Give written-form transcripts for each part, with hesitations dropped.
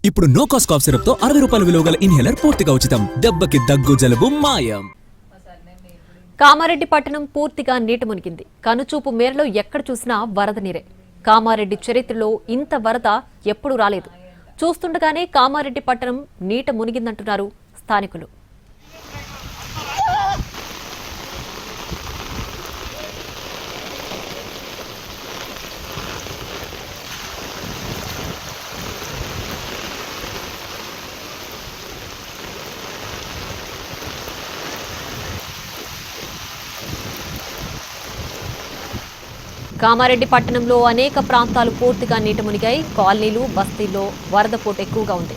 ఇప్పుడు no cost cough syrup తో 60 రూపాయల విలువ గల ఇన్హేలర్ పూర్తిగా ఉచితం. దెబ్బకి దగ్గు జలుబు మాయం. కామారెడ్డి పట్టణం పూర్తిగా నీట మునిగింది. కనుచూపు మేరలో ఎక్కడ చూసినా వరద నీరే. కామారెడ్డి చరిత్రలో ఇంత వరద ఎప్పుడూ రాలేదు. చూస్తుండగానే కామారెడ్డి పట్టణం నీట మునిగిందంటున్నారు స్థానికులు. కామారెడ్డి పట్టణంలో అనేక ప్రాంతాలు పూర్తిగా నీట మునిగాయి. కాలనీలు, బస్తీల్లో వరద పోటు ఎక్కువగా ఉంది.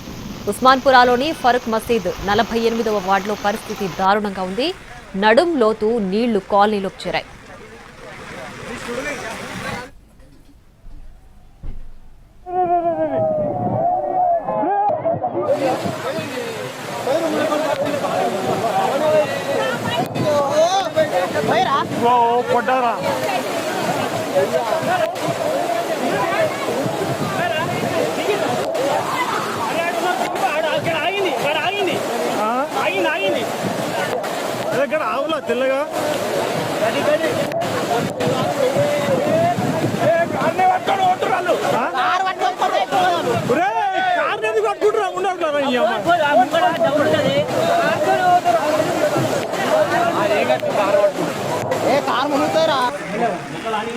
ఉస్మాన్పురాలోని ఫరూక్ మసీద్ 48వ వార్డులో పరిస్థితి దారుణంగా ఉంది. నడుం లోతు నీళ్లు కాలనీలోకి చేరాయి. ఆవులా తెల్లగా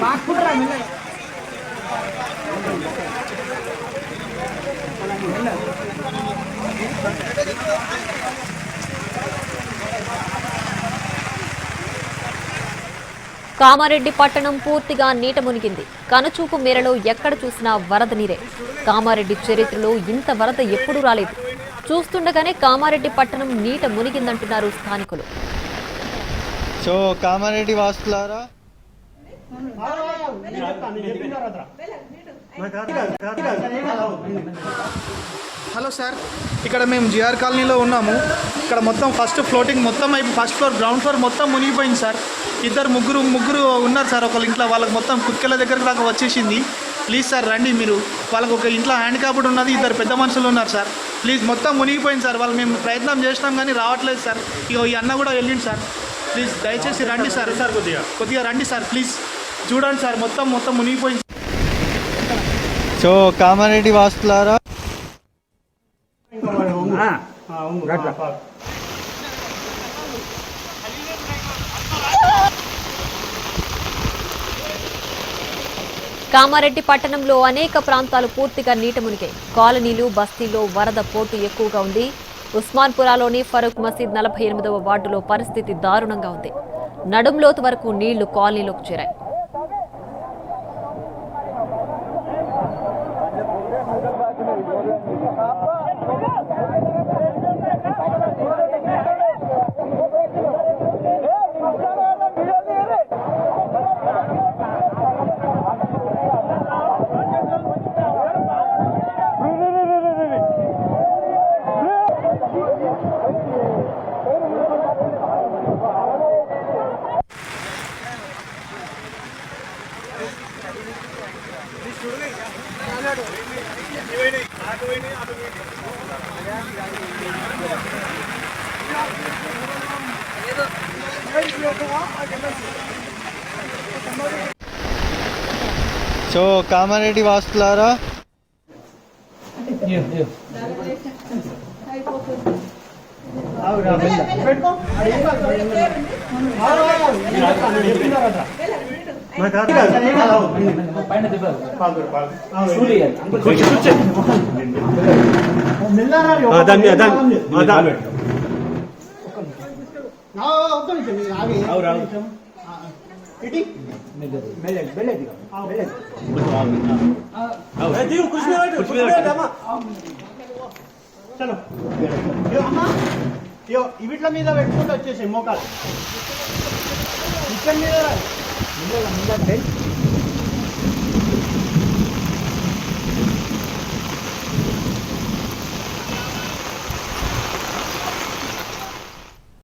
పట్టుకుంటురా కామారెడ్డి పట్టణం పూర్తిగా నీట మునిగింది. కనుచూపు మేరలో ఎక్కడ చూసినా వరద నీరే. కామారెడ్డి చరిత్రలో ఇంత వరద ఎప్పుడూ రాలేదు. చూస్తుండగానే కామారెడ్డి పట్టణం నీట మునిగిందంటున్నారు స్థానికులు. సో కామారెడ్డి వాసులారా, హలో సార్, ఇక్కడ మేము జిఆర్ కాలనీలో ఉన్నాము. ఇక్కడ మొత్తం ఫస్ట్ ఫ్లోటింగ్ మొత్తం ఫస్ట్ ఫ్లోర్, గ్రౌండ్ ఫ్లోర్ మొత్తం మునిగిపోయింది సార్. ముగ్గురు ఉన్నారు సార్ ఒకళ్ళ ఇంట్లో. వాళ్ళకి మొత్తం కుక్కెల దగ్గరకు దాకా వచ్చేసింది. ప్లీజ్ సార్ రండి మీరు. వాళ్ళకి ఒక ఇంట్లో హ్యాండిక్యాప్డ్ ఉన్నది, 2 పెద్ద మనుషులు ఉన్నారు సార్. ప్లీజ్ మొత్తం మునిగిపోయింది సార్. వాళ్ళు మేము ప్రయత్నం చేసినాం కానీ రావట్లేదు సార్. ఈ అన్న కూడా వెళ్ళింది సార్. ప్లీజ్ దయచేసి రండి సార్. కొద్దిగా రండి సార్ ప్లీజ్. చూడండి సార్, మొత్తం మునిగిపోయింది. సో కామారెడ్డి వాసులారా, కామారెడ్డి పట్టణంలో అనేక ప్రాంతాలు పూర్తిగా నీట మునిగాయి. కాలనీలు, బస్తీల్లో వరద పోటు ఎక్కువగా ఉంది. ఉస్మాన్పురాలోని ఫరూక్ మసీద్ 48వ వార్డులో పరిస్థితి దారుణంగా ఉంది. నడుం లోతు వరకు నీళ్లు కాలనీలోకి చేరాయి. సో కామారెడ్డి వాసులారా, వీట్ల మీద పెట్టుకుంటూ వచ్చేసాయి మోకాలు. ఇక్కడ మీద